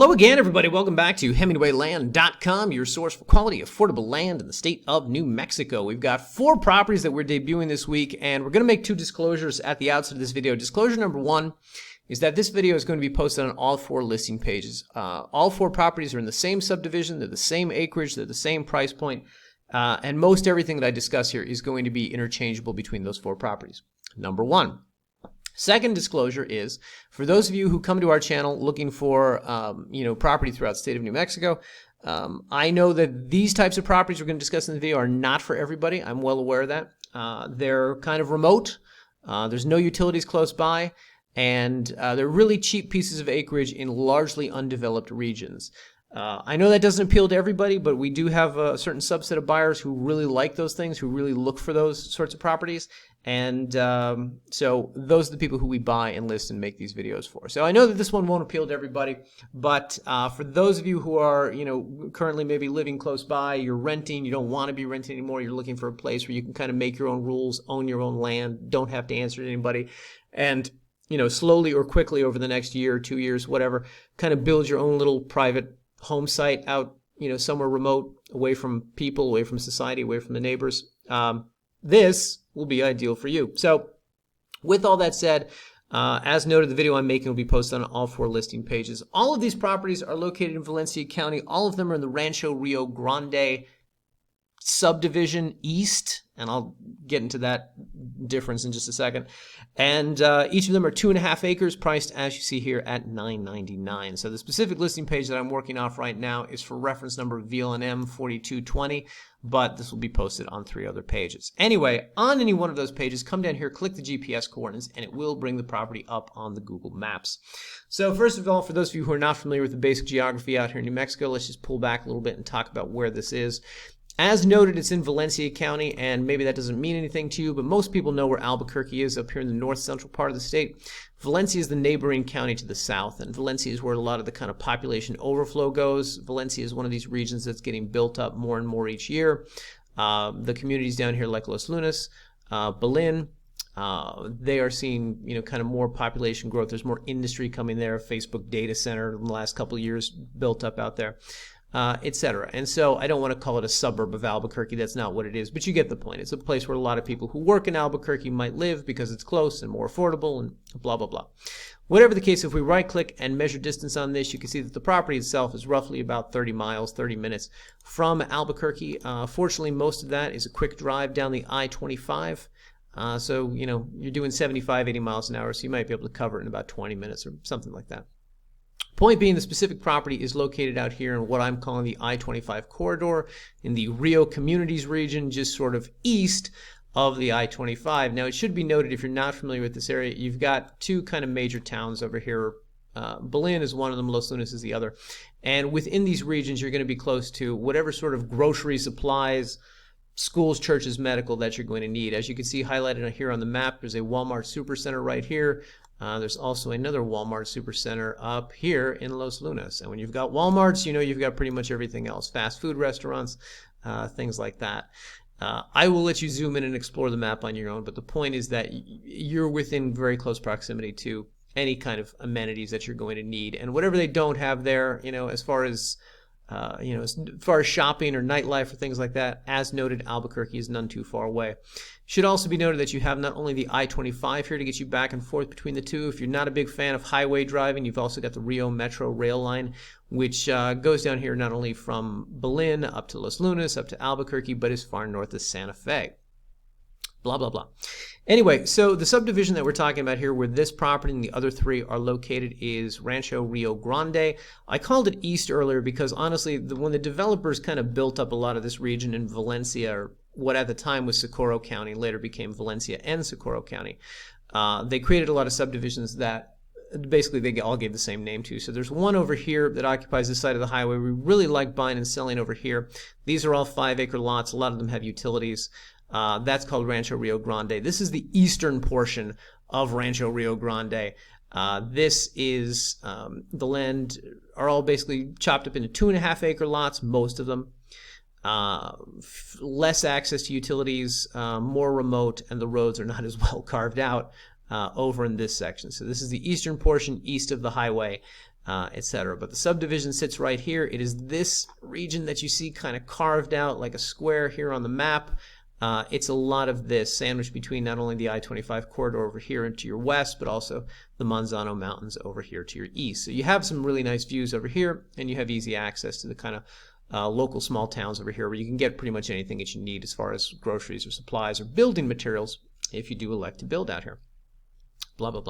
Hello again, everybody. Welcome back to HemingwayLand.com, your source for quality, affordable land in the state of New Mexico. We've got 4 properties that we're debuting this week, and we're going to make 2 disclosures at the outset of this video. Disclosure number 1 is that this video is going to be posted on all 4 listing pages. All 4 properties are in the same subdivision, they're the same acreage, they're the same price point, and most everything that I discuss here is going to be interchangeable between those 4 properties. Number 1. Second disclosure is, for those of you who come to our channel looking for, property throughout the state of New Mexico, I know that these types of properties we're going to discuss in the video are not for everybody. I'm well aware of that. They're kind of remote. There's no utilities close by, and they're really cheap pieces of acreage in largely undeveloped regions. I know that doesn't appeal to everybody, but we do have a certain subset of buyers who really like those things, who really look for those sorts of properties. And so those are the people who we buy and list and make these videos for. So I know that this one won't appeal to everybody, but for those of you who are, currently maybe living close by, you're renting, you don't want to be renting anymore, you're looking for a place where you can kind of make your own rules, own your own land, don't have to answer to anybody, and slowly or quickly over the next year or 2 years, whatever, kind of build your own little private home site out, somewhere remote, away from people, away from society, away from the neighbors. This will be ideal for you. So with all that said, as noted, the video I'm making will be posted on all 4 listing pages. All of these properties are located in Valencia County. All of them are in the Rancho Rio Grande subdivision east, and I'll get into that difference in just a second. And each of them are 2.5 acres, priced as you see here at $9.99. So the specific listing page that I'm working off right now is for reference number VLNM 4220, but this will be posted on 3 other pages. Anyway, on any one of those pages, come down here, click the GPS coordinates, and it will bring the property up on the Google Maps. So first of all, for those of you who are not familiar with the basic geography out here in New Mexico, let's just pull back a little bit and talk about where this is. As noted, it's in Valencia County, and maybe that doesn't mean anything to you, but most people know where Albuquerque is up here in the north central part of the state. Valencia is the neighboring county to the south, and Valencia is where a lot of the kind of population overflow goes. Valencia is one of these regions that's getting built up more and more each year. The communities down here like Los Lunas, Belen, they are seeing, kind of more population growth. There's more industry coming there, Facebook data center in the last couple of years built up out there. Etc. And so I don't want to call it a suburb of Albuquerque. That's not what it is, but you get the point. It's a place where a lot of people who work in Albuquerque might live because it's close and more affordable and blah, blah, blah. Whatever the case, if we right-click and measure distance on this, you can see that the property itself is roughly about 30 miles, 30 minutes from Albuquerque. Fortunately, most of that is a quick drive down the I-25. So, you're doing 75, 80 miles an hour, so you might be able to cover it in about 20 minutes or something like that. Point being, the specific property is located out here in what I'm calling the I-25 corridor in the Rio Communities region, just sort of east of the I-25. Now, it should be noted, if you're not familiar with this area, you've got 2 kind of major towns over here. Belen is one of them, Los Lunas is the other. And within these regions, you're going to be close to whatever sort of grocery supplies, schools, churches, medical that you're going to need. As you can see highlighted here on the map, there's a Walmart Supercenter right here. There's also another Walmart Supercenter up here in Los Lunas. And when you've got Walmarts, you've got pretty much everything else. Fast food restaurants, things like that. I will let you zoom in and explore the map on your own, but the point is that you're within very close proximity to any kind of amenities that you're going to need. And whatever they don't have there, as far as shopping or nightlife or things like that, as noted, Albuquerque is none too far away. Should also be noted that you have not only the I-25 here to get you back and forth between the 2. If you're not a big fan of highway driving, you've also got the Rio Metro rail line, which goes down here not only from Belen up to Los Lunas, up to Albuquerque, but as far north as Santa Fe. Blah, blah, blah. Anyway, so the subdivision that we're talking about here, where this property and the other 3 are located, is Rancho Rio Grande. I called it east earlier because, honestly, when the developers kind of built up a lot of this region in Valencia, or what at the time was Socorro County, later became Valencia and Socorro County, they created a lot of subdivisions that basically they all gave the same name to. So there's one over here that occupies this side of the highway. We really like buying and selling over here. These are all 5-acre lots. A lot of them have utilities. That's called Rancho Rio Grande. This is the eastern portion of Rancho Rio Grande. This is the land are all basically chopped up into 2.5-acre lots, most of them. Less access to utilities, more remote, and the roads are not as well carved out over in this section. So this is the eastern portion east of the highway. etc. But the subdivision sits right here. It is this region that you see kind of carved out like a square here on the map. It's a lot of this, sandwiched between not only the I-25 corridor over here and to your west, but also the Manzano Mountains over here to your east. So you have some really nice views over here, and you have easy access to the kind of local small towns over here where you can get pretty much anything that you need as far as groceries or supplies or building materials if you do elect to build out here. Blah, blah,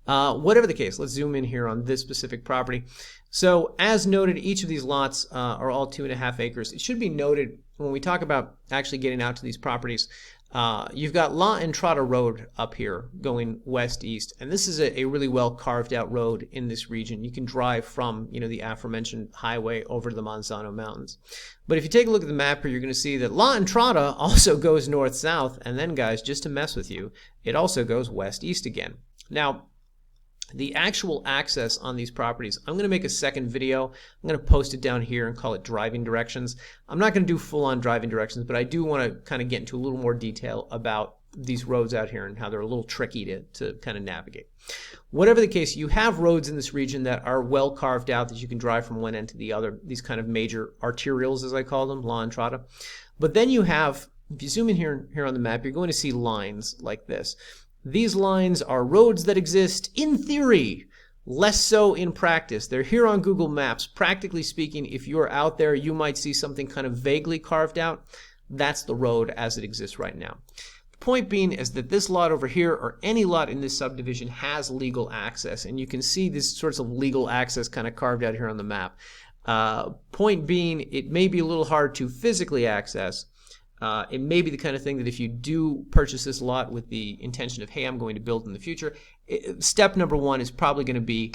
blah. Whatever the case, let's zoom in here on this specific property. So as noted, each of these lots are all 2.5 acres. It should be noted when we talk about actually getting out to these properties, you've got La Entrada Road up here going west-east, and this is a really well carved out road in this region. You can drive from, the aforementioned highway over to the Manzano Mountains. But if you take a look at the map here, you're going to see that La Entrada also goes north-south, and then, guys, just to mess with you, it also goes west-east again. Now, the actual access on these properties, I'm going to make a second video. I'm going to post it down here and call it driving directions. I'm not going to do full-on driving directions, but I do want to kind of get into a little more detail about these roads out here and how they're a little tricky to kind of navigate. Whatever the case, you have roads in this region that are well carved out that you can drive from one end to the other, these kind of major arterials, as I call them, La Entrada. But then you have, if you zoom in here on the map, you're going to see lines like this. These lines are roads that exist in theory, less so in practice. They're here on Google Maps. Practically speaking, if you're out there, you might see something kind of vaguely carved out. That's the road as it exists right now. The point being is that this lot over here, or any lot in this subdivision, has legal access, and you can see these sorts of legal access kind of carved out here on the map. Point being, it may be a little hard to physically access. It may be the kind of thing that if you do purchase this lot with the intention of, hey, I'm going to build in the future, step number one is probably going to be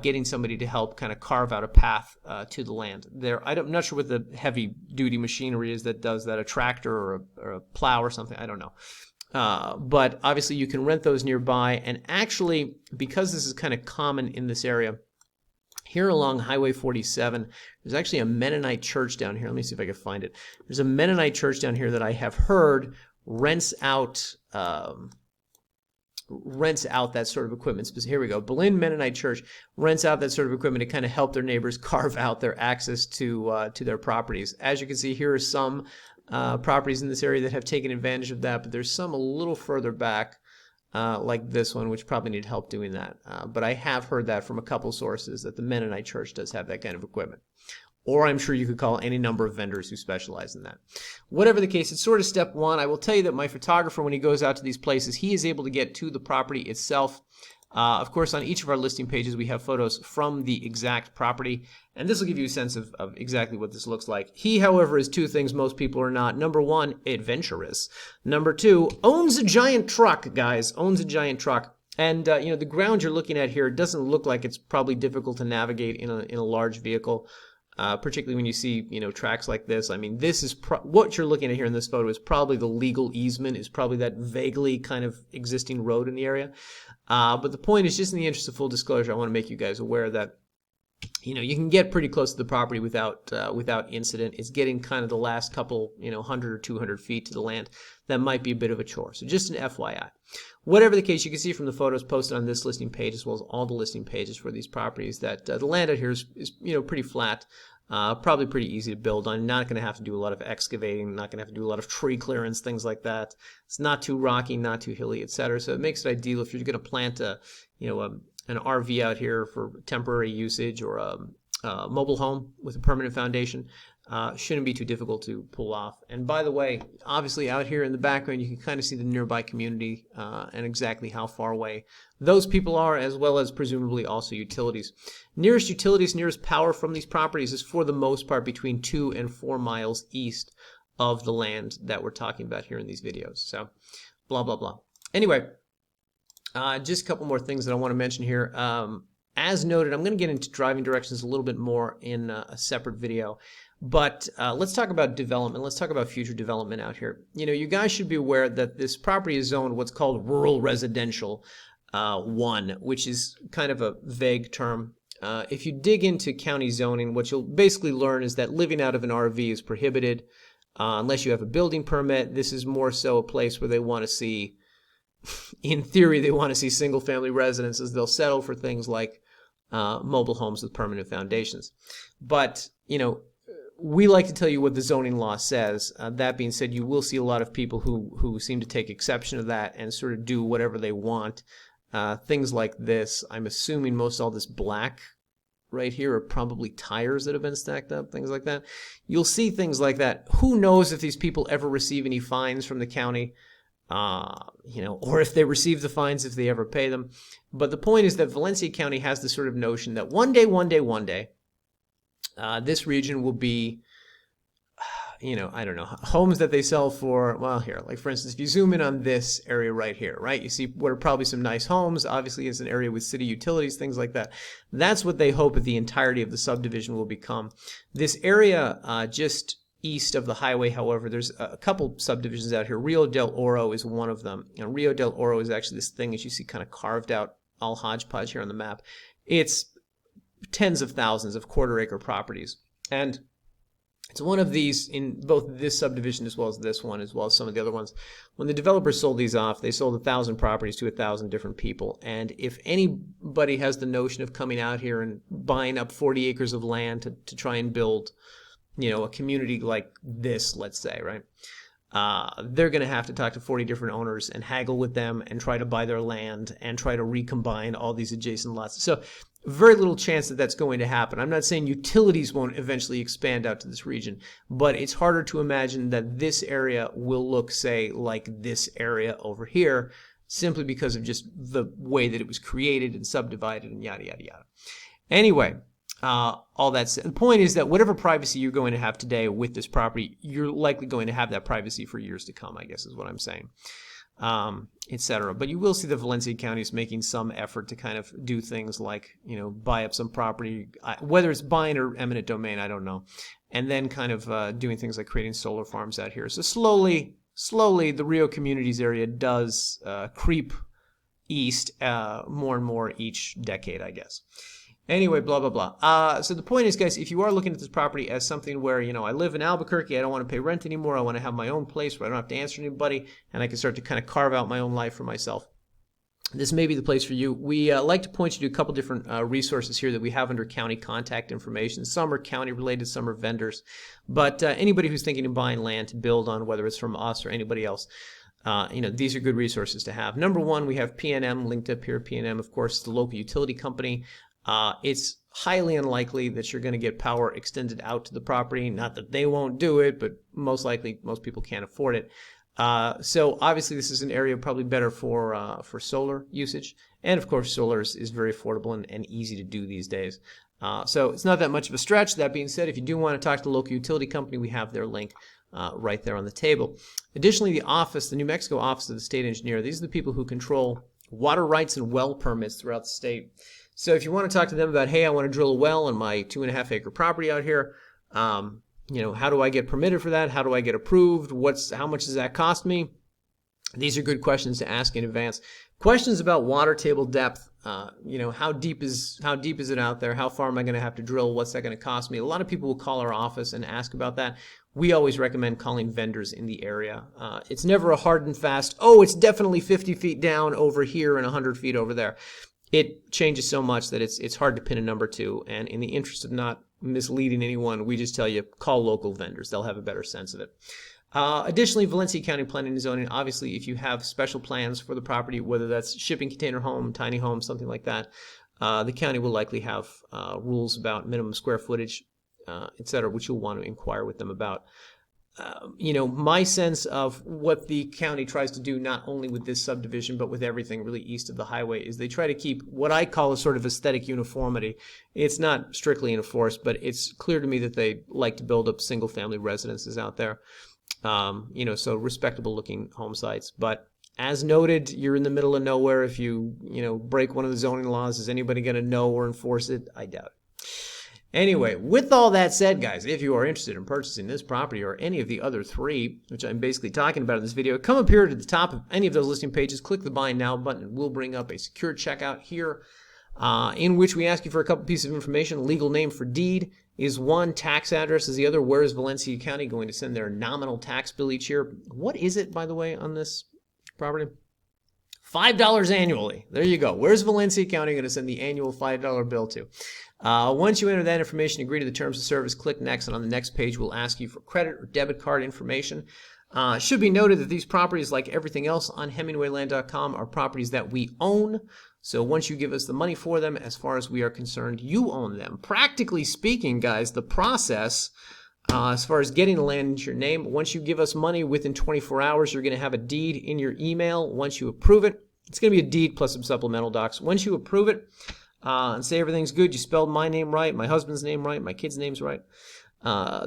getting somebody to help kind of carve out a path to the land. I'm not sure what the heavy-duty machinery is that does that, a tractor or a plow or something, I don't know. But obviously you can rent those nearby, and actually, because this is kind of common in this area, here along Highway 47, there's actually a Mennonite church down here. Let me see if I can find it. There's a Mennonite church down here that I have heard rents out that sort of equipment. Here we go. Berlin Mennonite Church rents out that sort of equipment to kind of help their neighbors carve out their access to their properties. As you can see, here are some properties in this area that have taken advantage of that, but there's some a little further back. Like this one, which probably need help doing that. But I have heard that from a couple sources that the Mennonite Church does have that kind of equipment. Or I'm sure you could call any number of vendors who specialize in that. Whatever the case, it's sort of step one. I will tell you that my photographer, when he goes out to these places, he is able to get to the property itself. Of course, on each of our listing pages, we have photos from the exact property, and this will give you a sense of exactly what this looks like. He, however, is two things most people are not. Number one, adventurous. Number two, owns a giant truck, guys. Owns a giant truck. And, the ground you're looking at here doesn't look like it's probably difficult to navigate in a large vehicle, particularly when you see, tracks like this. I mean, this is what you're looking at here in this photo is probably the legal easement, is probably that vaguely kind of existing road in the area. But the point is, just in the interest of full disclosure, I want to make you guys aware that you can get pretty close to the property without incident. It's getting kind of the last couple 100 or 200 feet to the land that might be a bit of a chore. So just an FYI. Whatever the case, you can see from the photos posted on this listing page, as well as all the listing pages for these properties, that the land out here is pretty flat. Probably pretty easy to build on. Not going to have to do a lot of excavating, not going to have to do a lot of tree clearance, things like that. It's not too rocky, not too hilly, etc. So it makes it ideal if you're going to plant an RV out here for temporary usage, or a mobile home with a permanent foundation. Shouldn't be too difficult to pull off. And by the way, obviously out here in the background, you can kind of see the nearby community and exactly how far away those people are, as well as presumably also utilities. Nearest utilities, nearest power from these properties is for the most part between 2 and 4 miles east of the land that we're talking about here in these videos. So, blah, blah, blah. Anyway, just a couple more things that I want to mention here. As noted, I'm going to get into driving directions a little bit more in a separate video. But let's talk about development. Let's talk about future development out here. You guys should be aware that this property is zoned what's called rural residential 1, which is kind of a vague term. If you dig into county zoning, what you'll basically learn is that living out of an RV is prohibited unless you have a building permit. This is more so a place where they want to see, in theory, they want to see single-family residences. They'll settle for things like mobile homes with permanent foundations. But, you know, we like to tell you what the zoning law says. That being said, you will see a lot of people who seem to take exception to that and sort of do whatever they want. Things like this, I'm assuming most all this black right here are probably tires that have been stacked up, things like that. You'll see things like that. Who knows if these people ever receive any fines from the county, you know, or if they receive the fines, if they ever pay them. But the point is that Valencia County has this sort of notion that one day, this region will be, you know, I don't know, homes that they sell for, well, here, like for instance, if you zoom in on this area right here, right, you see what are probably some nice homes. Obviously, it's an area with city utilities, things like that. That's what they hope that the entirety of the subdivision will become. This area just east of the highway, however, there's a couple subdivisions out here. Rio del Oro is one of them. And Rio del Oro is actually this thing, as you see, kind of carved out all hodgepodge here on the map. It's tens of thousands of quarter-acre properties. And it's one of these in both this subdivision as well as this one, as well as some of the other ones. When the developers sold these off, they sold 1,000 properties to 1,000 different people. And if anybody has the notion of coming out here and buying up 40 acres of land to try and build, you know, a community like this, let's say, right? They're going to have to talk to 40 different owners and haggle with them and try to buy their land and try to recombine all these adjacent lots. So very little chance that that's going to happen. I'm not saying utilities won't eventually expand out to this region, but it's harder to imagine that this area will look, say, like this area over here, simply because of just the way that it was created and subdivided and yada, yada, yada. Anyway, all that said, the point is that whatever privacy you're going to have today with this property, you're likely going to have that privacy for years to come, I guess is what I'm saying, etc. But you will see that Valencia County is making some effort to kind of do things like, you know, buy up some property, whether it's buying or eminent domain, I don't know, and then kind of doing things like creating solar farms out here. So slowly, the Rio Communities area does creep east more and more each decade, I guess. Anyway, blah, blah, blah. So the point is, guys, if you are looking at this property as something where, you know, I live in Albuquerque, I don't want to pay rent anymore, I want to have my own place where I don't have to answer anybody, and I can start to kind of carve out my own life for myself, this may be the place for you. We like to point you to a couple different resources here that we have under county contact information. Some are county related, some are vendors. But anybody who's thinking of buying land to build on, whether it's from us or anybody else, you know, these are good resources to have. Number one, we have PNM linked up here. PNM, of course, is the local utility company. It's highly unlikely that you're going to get power extended out to the property. Not that they won't do it, but most likely most people can't afford it. So obviously this is an area probably better for solar usage. And of course solar is very affordable and easy to do these days. So it's not that much of a stretch. That being said, if you do want to talk to the local utility company, we have their link right there on the table. Additionally, the New Mexico Office of the State Engineer, these are the people who control water rights and well permits throughout the state. So if you want to talk to them about, hey, I want to drill a well on my 2.5 acre property out here, you know, how do I get permitted for that? How do I get approved? How much does that cost me? These are good questions to ask in advance. Questions about water table depth. You know, how deep is it out there? How far am I going to have to drill? What's that going to cost me? A lot of people will call our office and ask about that. We always recommend calling vendors in the area. It's never a hard and fast, oh, it's definitely 50 feet down over here and 100 feet over there. It changes so much that it's hard to pin a number to, and in the interest of not misleading anyone, we just tell you, call local vendors. They'll have a better sense of it. Additionally, Valencia County Planning and Zoning, obviously, if you have special plans for the property, whether that's shipping container home, tiny home, something like that, the county will likely have rules about minimum square footage, etc., which you'll want to inquire with them about. You know, my sense of what the county tries to do, not only with this subdivision, but with everything really east of the highway, is they try to keep what I call a sort of aesthetic uniformity. It's not strictly enforced, but it's clear to me that they like to build up single-family residences out there. You know, so respectable-looking home sites. But as noted, you're in the middle of nowhere. If you know, break one of the zoning laws, is anybody going to know or enforce it? I doubt it. Anyway, with all that said, guys, if you are interested in purchasing this property or any of the other three, which I'm basically talking about in this video, come up here to the top of any of those listing pages, click the Buy Now button, and we'll bring up a secure checkout here in which we ask you for a couple pieces of information. Legal name for deed is one, tax address is the other. Where is Valencia County going to send their nominal tax bill each year? What is it, by the way, on this property? $5 annually. There you go. Where's Valencia County going to send the annual $5 bill to? Once you enter that information, agree to the terms of service, click next, and on the next page we'll ask you for credit or debit card information. It should be noted that these properties, like everything else on HemingwayLand.com, are properties that we own. So once you give us the money for them, as far as we are concerned, you own them. Practically speaking, guys, the process, as far as getting the land into your name, once you give us money within 24 hours, you're going to have a deed in your email. Once you approve it, it's going to be a deed plus some supplemental docs. Once you approve it and say everything's good, you spelled my name right, my husband's name right, my kid's name's right,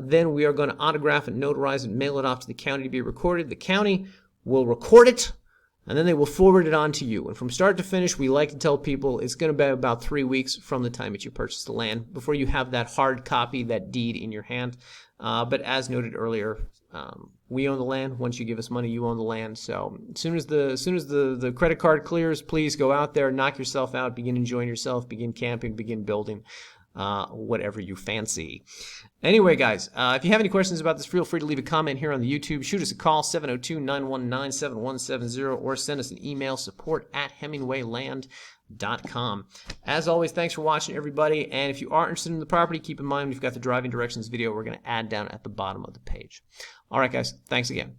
then we are going to autograph and notarize and mail it off to the county to be recorded. The county will record it, and then they will forward it on to you. And from start to finish, we like to tell people it's going to be about 3 weeks from the time that you purchase the land before you have that hard copy, that deed in your hand. But as noted earlier, we own the land. Once you give us money, you own the land. So as soon as the credit card clears, please go out there, knock yourself out, begin enjoying yourself, begin camping, begin building, whatever you fancy. Anyway, guys, if you have any questions about this, feel free to leave a comment here on the YouTube. Shoot us a call, 702-919-7170, or send us an email, support@HemingwayLand.com. As always, thanks for watching, everybody. And if you are interested in the property, keep in mind we've got the driving directions video we're going to add down at the bottom of the page. All right, guys, thanks again.